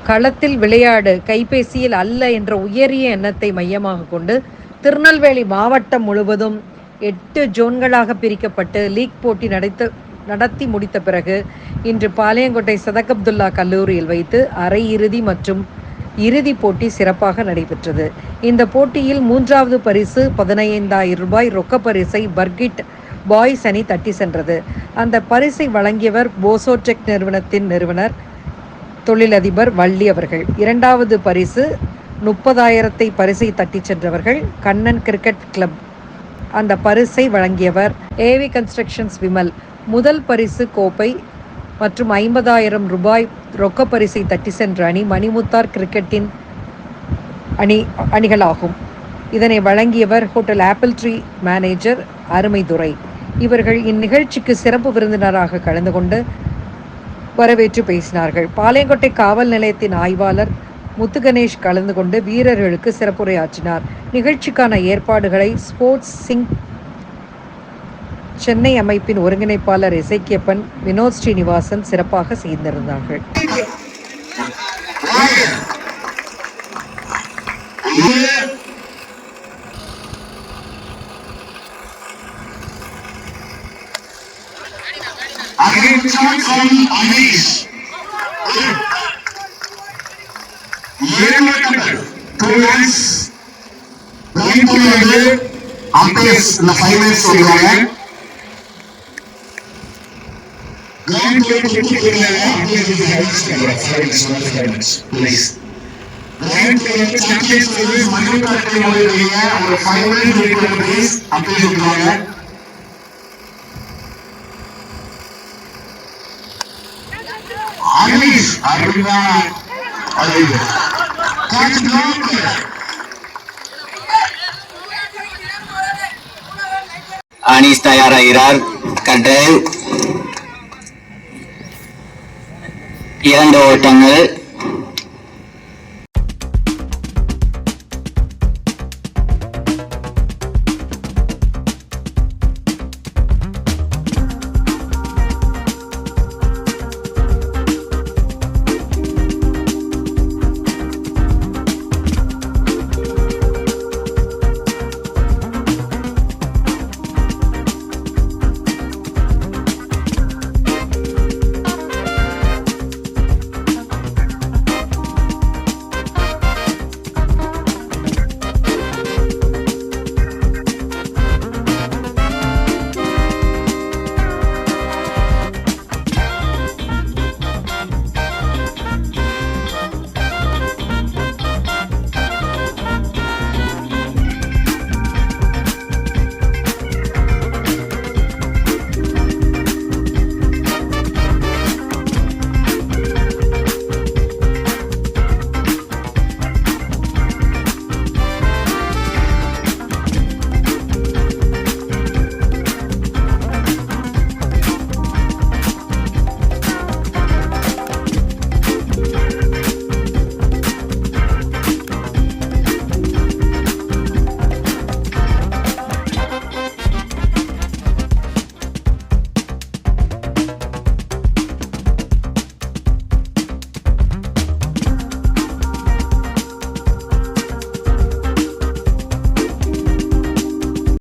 களத்தில் விளையாடு, கைபேசியில் அல்ல என்ற உயரிய எண்ணத்தை மையமாக கொண்டு திருநெல்வேலி மாவட்டம் முழுவதும் 8 ஜோன்களாக பிரிக்கப்பட்டு லீக் போட்டி நடத்தி முடித்த பிறகு இன்று பாளையங்கோட்டை சதக் அப்துல்லா கல்லூரியில் வைத்து அரையிறுதி மற்றும் இறுதிப் போட்டி சிறப்பாக நடைபெற்றது. இந்த போட்டியில் 3வது பரிசு 15,000 ரூபாய் ரொக்க பரிசை பர்கிட் பாய்ஸ் அணி தட்டி சென்றது. அந்த பரிசை வழங்கியவர் போசோடெக் நிறுவனத்தின் நிறுவனர் தொழிலதிபர் வள்ளி அவர்கள். 2வது பரிசு 30,000 பரிசை தட்டி சென்றவர்கள் கண்ணன் கிரிக்கெட் கிளப். அந்த பரிசை வழங்கியவர் ஏவி கன்ஸ்ட்ரக்ஷன்ஸ் விமல். முதல் பரிசு கோப்பை மற்றும் 50,000 ரூபாய் ரொக்க பரிசை தட்டி சென்ற அணி மணிமுத்தார் கிரிக்கெட்டின் அணிகளாகும். இதனை வழங்கியவர் ஹோட்டல் ஆப்பிள் ட்ரீ மேனேஜர் அருமைதுரை. இவர்கள் இந்நிகழ்ச்சிக்கு சிறப்பு விருந்தினராக கலந்து கொண்டு வரவேற்று பேசினார்கள். பாளையங்கோட்டை காவல் நிலையத்தின் ஆய்வாளர் முத்துகணேஷ் கலந்து கொண்டு வீரர்களுக்கு சிறப்புரையாற்றினார். நிகழ்ச்சிக்கான ஏற்பாடுகளை ஸ்போர்ட்ஸ் சிங் சென்னை அமைப்பின் ஒருங்கிணைப்பாளர் இசைக்கியப்பன், வினோத் ஸ்ரீனிவாசன் சிறப்பாக செய்திருந்தார்கள். அனீஸ் தயாராகிறார். கட்டு 2 ஓட்டங்கள்.